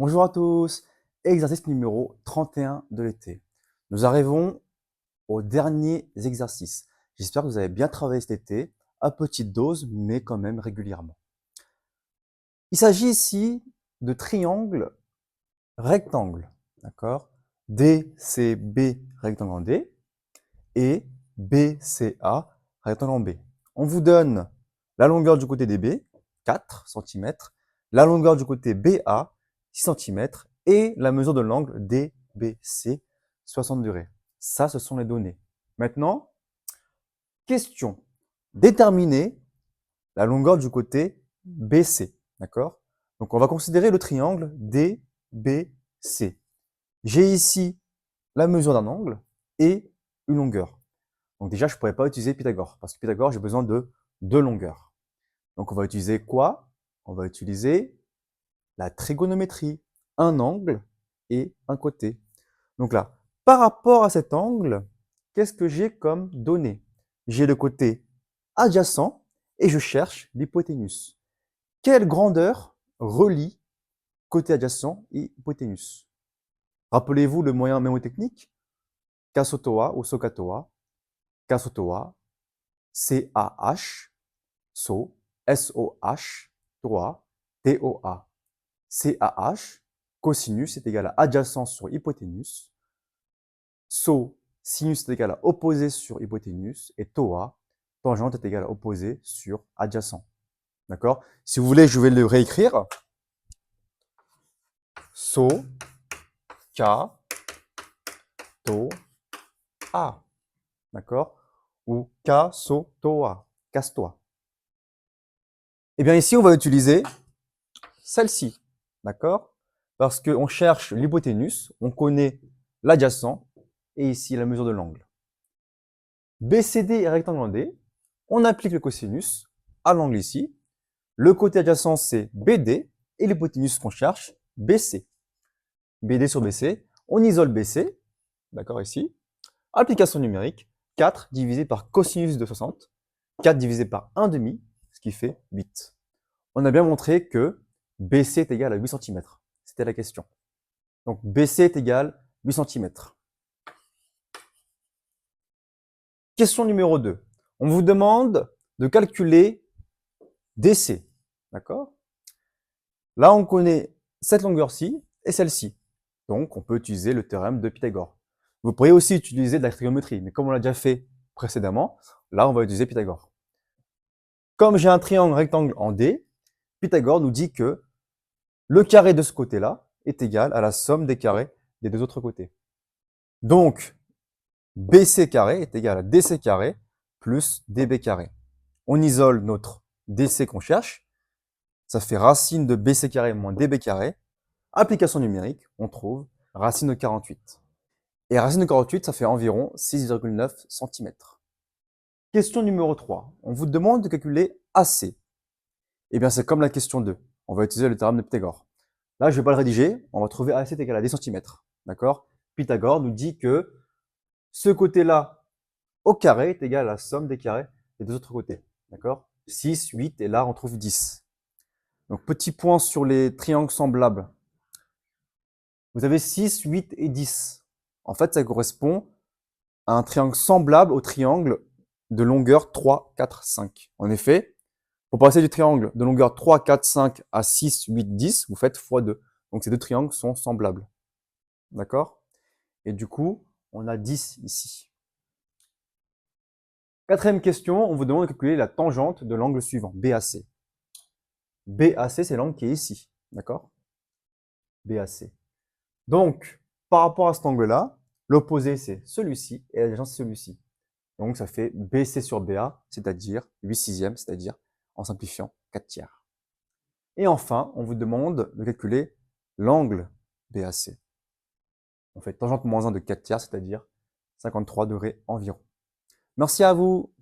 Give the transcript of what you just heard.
Bonjour à tous, exercice numéro 31 de l'été. Nous arrivons au dernier exercice. J'espère que vous avez bien travaillé cet été, à petite dose, mais quand même régulièrement. Il s'agit ici de triangles rectangles, d'accord? DCB rectangle en D et BCA rectangle en B. On vous donne la longueur du côté DB, 4 cm, la longueur du côté BA, 6 cm, et la mesure de l'angle DBC, 60 degrés. Ça, ce sont les données. Maintenant, question. Déterminer la longueur du côté BC. D'accord? Donc, on va considérer le triangle DBC. J'ai ici la mesure d'un angle et une longueur. Donc déjà, je ne pourrais pas utiliser Pythagore, parce que Pythagore, j'ai besoin de deux longueurs. Donc on va utiliser quoi? On va utiliser la trigonométrie, un angle et un côté. Donc là, par rapport à cet angle, qu'est-ce que j'ai comme données? J'ai le côté adjacent et je cherche l'hypoténuse. Quelle grandeur relie côté adjacent et hypoténuse? Rappelez-vous le moyen mémotechnique, Kasotoa ou Sokatoa, Kasotoa, C-A-H, SO, S-O-H, TOA, T-O-A. C-A-H, cosinus est égal à adjacent sur hypoténuse. SO, sinus est égal à opposé sur hypoténuse. Et TOA, tangente est égal à opposé sur adjacent. D'accord? Si vous voulez, je vais le réécrire. SO, K, TO, A. D'accord? Ou K, SO, TOA. Casse-toi. Eh bien, ici, on va utiliser celle-ci. D'accord? Parce qu'on cherche l'hypoténuse, on connaît l'adjacent et ici la mesure de l'angle. BCD est rectangle en D, on applique le cosinus à l'angle ici. Le côté adjacent c'est BD et l'hypoténuse qu'on cherche, BC. BD sur BC, on isole BC, d'accord ici. Application numérique, 4 divisé par cosinus de 60, 4 divisé par 1,5, ce qui fait 8. On a bien montré que BC est égal à 8 cm. C'était la question. Donc BC est égal à 8 cm. Question numéro 2. On vous demande de calculer DC. D'accord? Là, on connaît cette longueur-ci et celle-ci. Donc, on peut utiliser le théorème de Pythagore. Vous pourriez aussi utiliser de la trigonométrie, mais comme on l'a déjà fait précédemment, là, on va utiliser Pythagore. Comme j'ai un triangle rectangle en D, Pythagore nous dit que le carré de ce côté-là est égal à la somme des carrés des deux autres côtés. Donc, BC carré est égal à DC carré plus DB carré. On isole notre DC qu'on cherche. Ça fait racine de BC carré moins DB carré. Application numérique, on trouve racine de 48. Et racine de 48, ça fait environ 6,9 cm. Question numéro 3. On vous demande de calculer AC. Eh bien, c'est comme la question 2. On va utiliser le théorème de Pythagore. Là, je ne vais pas le rédiger. On va trouver AC est égal à 10 cm. D'accord? Pythagore nous dit que ce côté-là au carré est égal à la somme des carrés des deux autres côtés. D'accord? 6, 8 et là, on trouve 10. Donc, petit point sur les triangles semblables. Vous avez 6, 8 et 10. En fait, ça correspond à un triangle semblable au triangle de longueur 3, 4, 5. En effet, pour passer du triangle de longueur 3, 4, 5 à 6, 8, 10, vous faites x2. Donc ces deux triangles sont semblables. D'accord? Et du coup, on a 10 ici. Quatrième question, on vous demande de calculer la tangente de l'angle suivant, BAC. BAC, c'est l'angle qui est ici. D'accord? BAC. Donc, par rapport à cet angle-là, l'opposé, c'est celui-ci, et l'adjacent, c'est celui-ci. Donc, ça fait BC sur BA, c'est-à-dire 8 sixièmes, c'est-à-dire, en simplifiant, 4 tiers. Et enfin, on vous demande de calculer l'angle BAC. On fait tangente moins 1 de 4 tiers, c'est-à-dire 53 degrés environ. Merci à vous.